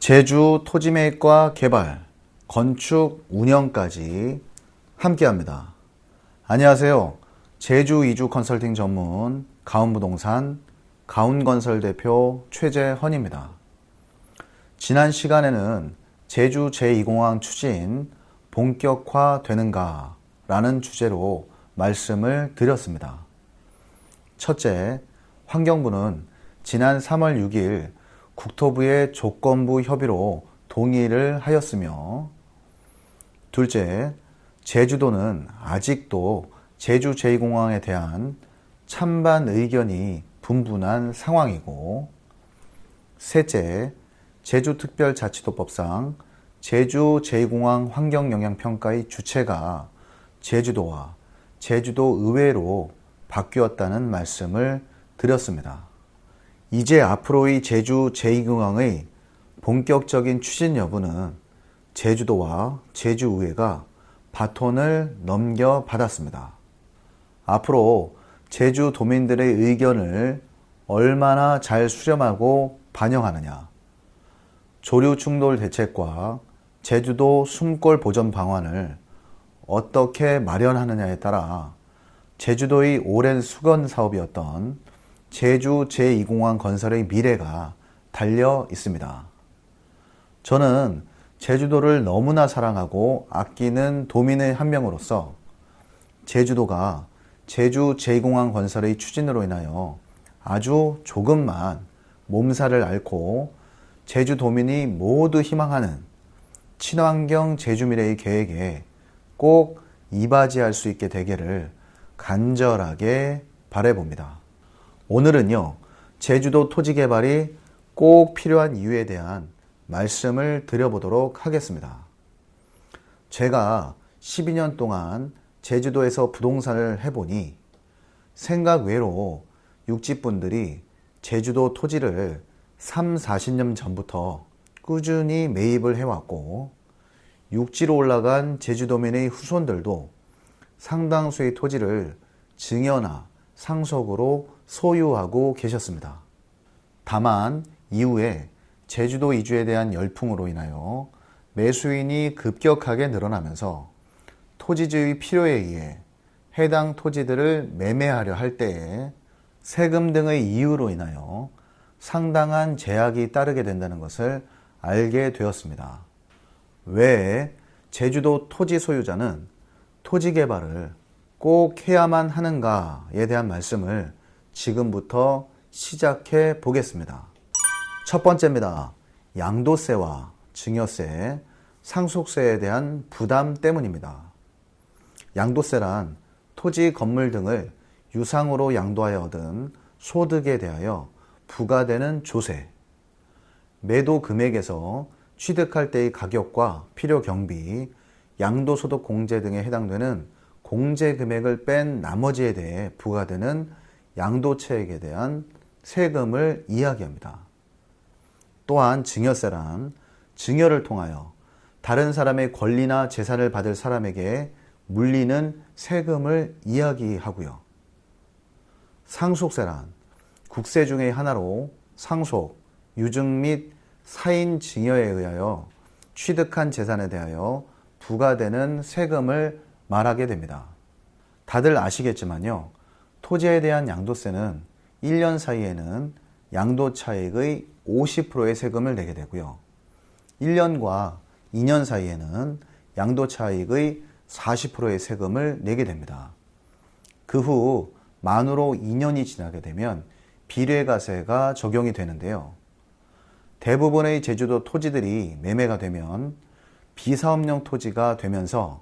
제주 토지매입과 개발, 건축, 운영까지 함께합니다. 안녕하세요. 제주 이주 컨설팅 전문 가운부동산 가운건설 대표 최재헌입니다. 지난 시간에는 제주 제2공항 추진 본격화되는가 라는 주제로 말씀을 드렸습니다. 첫째, 환경부는 지난 3월 6일 국토부의 조건부 협의로 동의를 하였으며, 둘째, 제주도는 아직도 제주 제2공항에 대한 찬반 의견이 분분한 상황이고, 셋째, 제주특별자치도법상 제주 제2공항 환경영향평가의 주체가 제주도와 제주도의회로 바뀌었다는 말씀을 드렸습니다. 이제 앞으로의 제주 제2공항의 본격적인 추진 여부는 제주도와 제주의회가 바톤을 넘겨받았습니다. 앞으로 제주도민들의 의견을 얼마나 잘 수렴하고 반영하느냐, 조류 충돌 대책과 제주도 숨골 보전 방안을 어떻게 마련하느냐에 따라 제주도의 오랜 수건 사업이었던 제주 제2공항 건설의 미래가 달려 있습니다. 저는 제주도를 너무나 사랑하고 아끼는 도민의 한 명으로서 제주도가 제주 제2공항 건설의 추진으로 인하여 아주 조금만 몸살을 앓고 제주도민이 모두 희망하는 친환경 제주미래의 계획에 꼭 이바지할 수 있게 되기를 간절하게 바라봅니다. 오늘은요, 제주도 토지 개발이 꼭 필요한 이유에 대한 말씀을 드려보도록 하겠습니다. 제가 12년 동안 제주도에서 부동산을 해보니 생각 외로 육지분들이 제주도 토지를 40년 전부터 꾸준히 매입을 해왔고, 육지로 올라간 제주도민의 후손들도 상당수의 토지를 증여나 상속으로 소유하고 계셨습니다. 다만 이후에 제주도 이주에 대한 열풍으로 인하여 매수인이 급격하게 늘어나면서 토지주의 필요에 의해 해당 토지들을 매매하려 할 때에 세금 등의 이유로 인하여 상당한 제약이 따르게 된다는 것을 알게 되었습니다. 왜 제주도 토지 소유자는 토지 개발을 꼭 해야만 하는가에 대한 말씀을 지금부터 시작해 보겠습니다. 첫 번째입니다. 양도세와 증여세, 상속세에 대한 부담 때문입니다. 양도세란 토지, 건물 등을 유상으로 양도하여 얻은 소득에 대하여 부과되는 조세, 매도 금액에서 취득할 때의 가격과 필요 경비, 양도소득 공제 등에 해당되는 공제 금액을 뺀 나머지에 대해 부과되는 양도차익에 대한 세금을 이야기합니다. 또한 증여세란 증여를 통하여 다른 사람의 권리나 재산을 받을 사람에게 물리는 세금을 이야기하고요. 상속세란 국세 중의 하나로 상속, 유증 및 사인 증여에 의하여 취득한 재산에 대하여 부과되는 세금을 말하게 됩니다. 다들 아시겠지만요, 토지에 대한 양도세는 1년 사이에는 양도차익의 50%의 세금을 내게 되고요, 1년과 2년 사이에는 양도차익의 40%의 세금을 내게 됩니다. 그 후 만으로 2년이 지나게 되면 비례과세가 적용이 되는데요, 대부분의 제주도 토지들이 매매가 되면 비사업용 토지가 되면서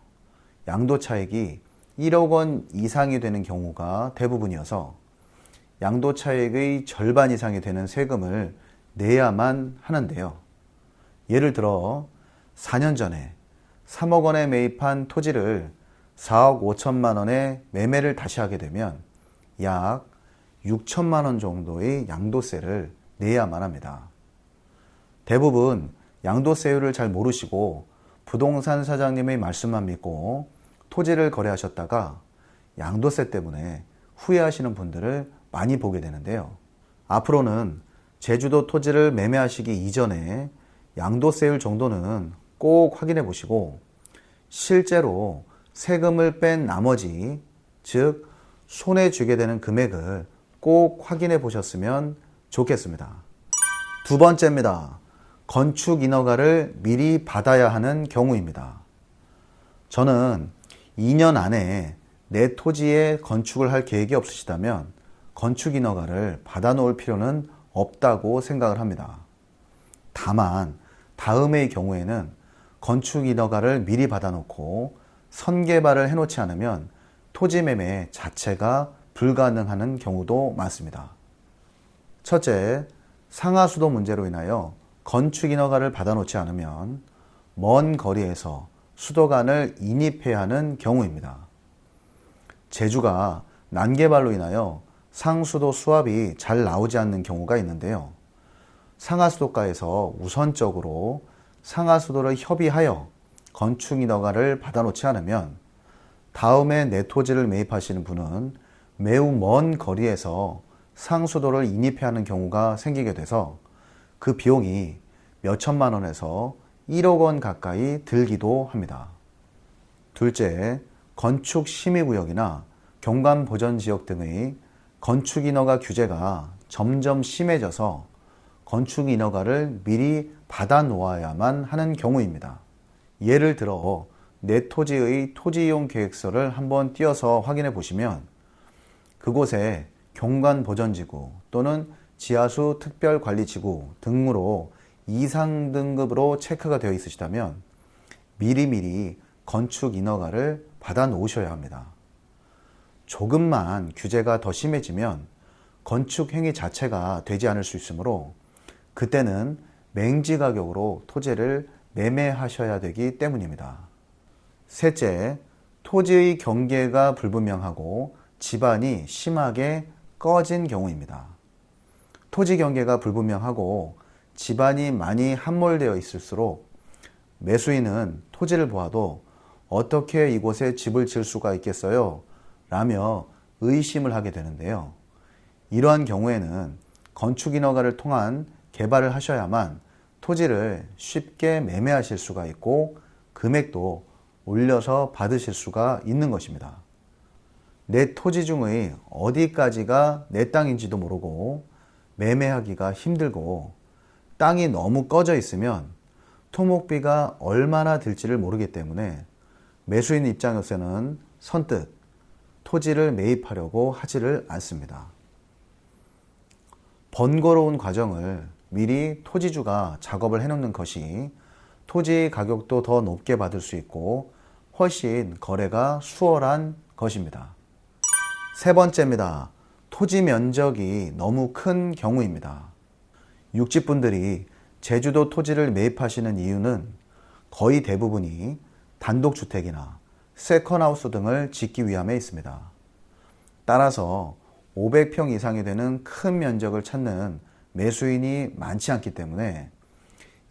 양도차익이 1억 원 이상이 되는 경우가 대부분이어서 양도차익의 절반 이상이 되는 세금을 내야만 하는데요. 예를 들어 4년 전에 3억 원에 매입한 토지를 4억 5천만 원에 매매를 다시 하게 되면 약 6천만 원 정도의 양도세를 내야만 합니다. 대부분 양도세율을 잘 모르시고 부동산 사장님의 말씀만 믿고 토지를 거래하셨다가 양도세 때문에 후회하시는 분들을 많이 보게 되는데요. 앞으로는 제주도 토지를 매매하시기 이전에 양도세율 정도는 꼭 확인해 보시고 실제로 세금을 뺀 나머지, 즉 손해 주게 되는 금액을 꼭 확인해 보셨으면 좋겠습니다. 두 번째입니다. 건축 인허가를 미리 받아야 하는 경우입니다. 저는 2년 안에 내 토지에 건축을 할 계획이 없으시다면 건축 인허가를 받아 놓을 필요는 없다고 생각을 합니다. 다만 다음의 경우에는 건축 인허가를 미리 받아 놓고 선개발을 해 놓지 않으면 토지 매매 자체가 불가능한 경우도 많습니다. 첫째, 상하수도 문제로 인하여 건축 인허가를 받아 놓지 않으면 먼 거리에서 수도관을 인입해야 하는 경우입니다. 제주가 난개발로 인하여 상수도 수압이 잘 나오지 않는 경우가 있는데요. 상하수도가에서 우선적으로 상하수도를 협의하여 건축 인허가를 받아 놓지 않으면 다음에 내 토지를 매입하시는 분은 매우 먼 거리에서 상수도를 인입해야 하는 경우가 생기게 돼서 그 비용이 몇천만 원에서 1억 원 가까이 들기도 합니다. 둘째, 건축 심의구역이나 경관보전지역 등의 건축 인허가 규제가 점점 심해져서 건축 인허가를 미리 받아 놓아야만 하는 경우입니다. 예를 들어 내 토지의 토지이용 계획서를 한번 띄어서 확인해 보시면 그곳에 경관보전지구 또는 지하수 특별관리지구 등으로 이상 등급으로 체크가 되어 있으시다면 미리미리 건축 인허가를 받아 놓으셔야 합니다. 조금만 규제가 더 심해지면 건축 행위 자체가 되지 않을 수 있으므로 그때는 맹지 가격으로 토지를 매매하셔야 되기 때문입니다. 셋째, 토지의 경계가 불분명하고 집안이 심하게 꺼진 경우입니다. 토지 경계가 불분명하고 집안이 많이 함몰되어 있을수록 매수인은 토지를 보아도 어떻게 이곳에 집을 지을 수가 있겠어요? 라며 의심을 하게 되는데요. 이러한 경우에는 건축 인허가를 통한 개발을 하셔야만 토지를 쉽게 매매하실 수가 있고 금액도 올려서 받으실 수가 있는 것입니다. 내 토지 중의 어디까지가 내 땅인지도 모르고 매매하기가 힘들고 땅이 너무 꺼져 있으면 토목비가 얼마나 들지를 모르기 때문에 매수인 입장에서는 선뜻 토지를 매입하려고 하지를 않습니다. 번거로운 과정을 미리 토지주가 작업을 해놓는 것이 토지 가격도 더 높게 받을 수 있고 훨씬 거래가 수월한 것입니다. 세 번째입니다. 토지 면적이 너무 큰 경우입니다. 육지분들이 제주도 토지를 매입하시는 이유는 거의 대부분이 단독주택이나 세컨하우스 등을 짓기 위함에 있습니다. 따라서 500평 이상이 되는 큰 면적을 찾는 매수인이 많지 않기 때문에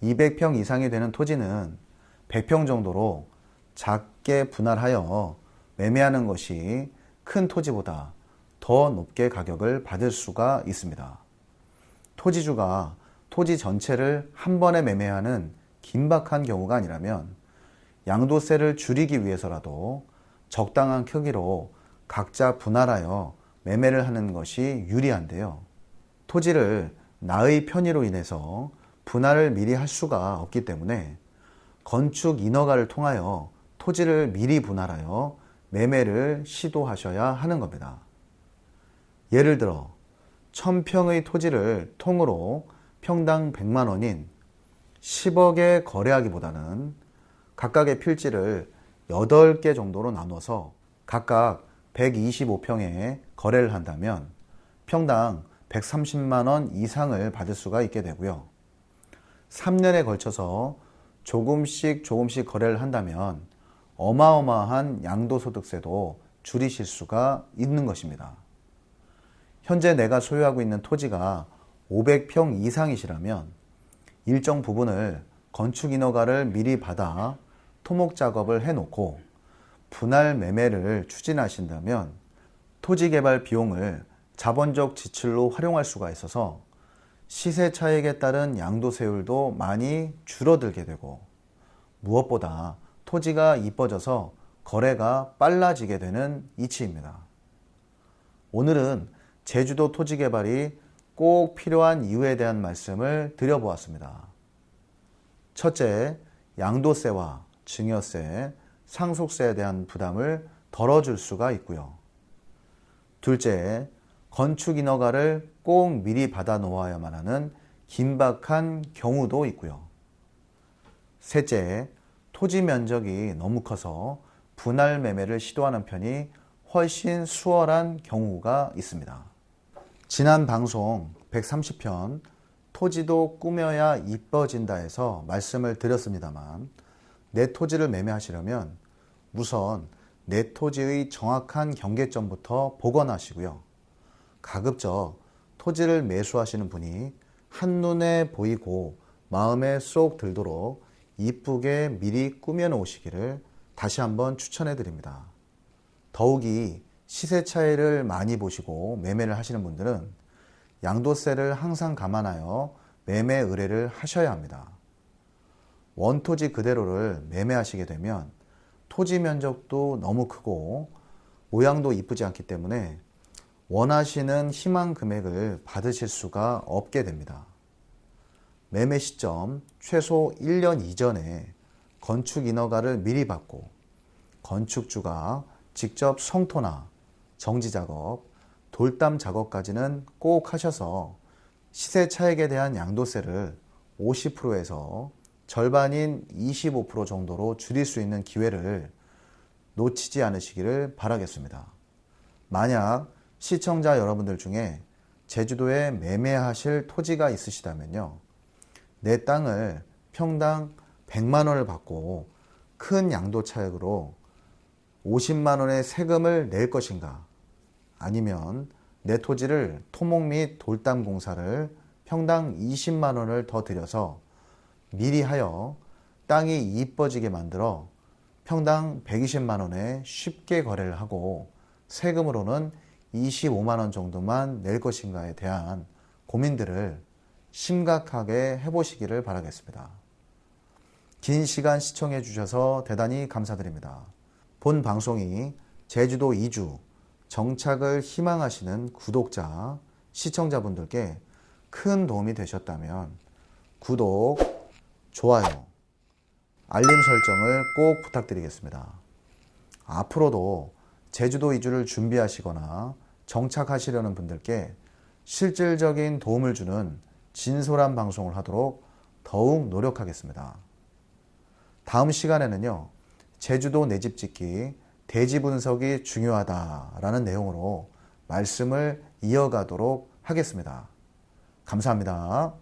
200평 이상이 되는 토지는 100평 정도로 작게 분할하여 매매하는 것이 큰 토지보다 더 높게 가격을 받을 수가 있습니다. 토지주가 토지 전체를 한 번에 매매하는 긴박한 경우가 아니라면 양도세를 줄이기 위해서라도 적당한 크기로 각자 분할하여 매매를 하는 것이 유리한데요. 토지를 나의 편의로 인해서 분할을 미리 할 수가 없기 때문에 건축 인허가를 통하여 토지를 미리 분할하여 매매를 시도하셔야 하는 겁니다. 예를 들어 1000평의 토지를 통으로 평당 100만 원인 10억에 거래하기보다는 각각의 필지를 8개 정도로 나눠서 각각 125평에 거래를 한다면 평당 130만 원 이상을 받을 수가 있게 되고요. 3년에 걸쳐서 조금씩 거래를 한다면 어마어마한 양도소득세도 줄이실 수가 있는 것입니다. 현재 내가 소유하고 있는 토지가 500평 이상이시라면 일정 부분을 건축 인허가를 미리 받아 토목 작업을 해놓고 분할 매매를 추진하신다면 토지 개발 비용을 자본적 지출로 활용할 수가 있어서 시세 차익에 따른 양도세율도 많이 줄어들게 되고 무엇보다 토지가 이뻐져서 거래가 빨라지게 되는 이치입니다. 오늘은 제주도 토지 개발이 꼭 필요한 이유에 대한 말씀을 드려보았습니다. 첫째, 양도세와 증여세, 상속세에 대한 부담을 덜어줄 수가 있고요. 둘째, 건축 인허가를 꼭 미리 받아 놓아야만 하는 긴박한 경우도 있고요. 셋째, 토지 면적이 너무 커서 분할 매매를 시도하는 편이 훨씬 수월한 경우가 있습니다. 지난 방송 130편 토지도 꾸며야 이뻐진다 해서 말씀을 드렸습니다만 내 토지를 매매하시려면 우선 내 토지의 정확한 경계점부터 복원하시고요. 가급적 토지를 매수하시는 분이 한눈에 보이고 마음에 쏙 들도록 이쁘게 미리 꾸며 놓으시기를 다시 한번 추천해 드립니다. 더욱이 시세 차이를 많이 보시고 매매를 하시는 분들은 양도세를 항상 감안하여 매매 의뢰를 하셔야 합니다. 원토지 그대로를 매매하시게 되면 토지 면적도 너무 크고 모양도 이쁘지 않기 때문에 원하시는 희망 금액을 받으실 수가 없게 됩니다. 매매 시점 최소 1년 이전에 건축 인허가를 미리 받고 건축주가 직접 성토나 정지 작업, 돌담 작업까지는 꼭 하셔서 시세 차익에 대한 양도세를 50%에서 절반인 25% 정도로 줄일 수 있는 기회를 놓치지 않으시기를 바라겠습니다. 만약 시청자 여러분들 중에 제주도에 매매하실 토지가 있으시다면요. 내 땅을 평당 100만 원을 받고 큰 양도 차익으로 50만 원의 세금을 낼 것인가? 아니면 내 토지를 토목 및 돌담 공사를 평당 20만 원을 더 들여서 미리 하여 땅이 이뻐지게 만들어 평당 120만 원에 쉽게 거래를 하고 세금으로는 25만 원 정도만 낼 것인가에 대한 고민들을 심각하게 해보시기를 바라겠습니다. 긴 시간 시청해 주셔서 대단히 감사드립니다. 본 방송이 제주도 이주, 정착을 희망하시는 구독자, 시청자분들께 큰 도움이 되셨다면 구독, 좋아요, 알림 설정을 꼭 부탁드리겠습니다. 앞으로도 제주도 이주를 준비하시거나 정착하시려는 분들께 실질적인 도움을 주는 진솔한 방송을 하도록 더욱 노력하겠습니다. 다음 시간에는요, 제주도 내 집 짓기 대지 분석이 중요하다라는 내용으로 말씀을 이어가도록 하겠습니다. 감사합니다.